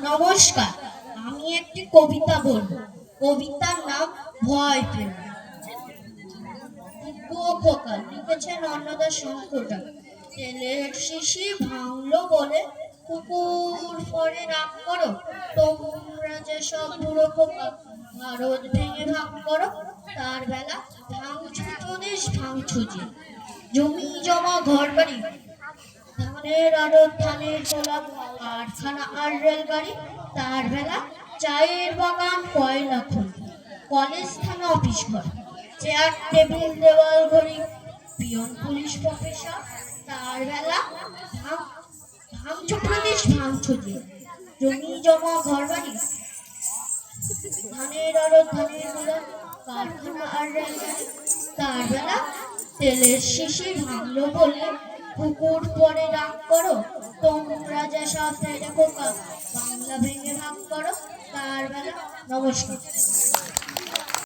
নমস্কার, আমি একটি কবিতা বলবো। কবিতার নাম ভয় পেও না। খোকা লিখেছেন অন্নদা শঙ্করদা। তেলের শিশি ভাঙলো বলে কুকুর পরে রাগ করো। তোমরা যেসব বুড়ো খোকা ভারত ভেঙে ভাগ করো, তার বেলা ভাঙছো তো দেশ ভাঙছো যে। জমি জমা ঘর বাড়ি, ধানের আড়ত ধানের তোলা, কারখানা আর রেলগাড়ি, তার বেলা চায়ের বাগান কয়লা খনি, কলেজ থানা অফিস ঘর, চেয়ার টেবিল দেওয়াল ঘড়ি, পিয়ন পুলিশ প্রফেসর, তার বেলা ভাঙছো প্রদেশ ভাঙছো যে। জমি জমা ঘর বাড়ি, ধানের আড়ত ধানের তোলা, কারখানা আর রেলগাড়ি, তার বেলা তেলের শিশি ভাঙলো বলে কুকুর পরে রাগ করো। তোমরা যে সব খোকা বাংলা ভেঙে ভাগ করো, তার বেলা। নমস্কার।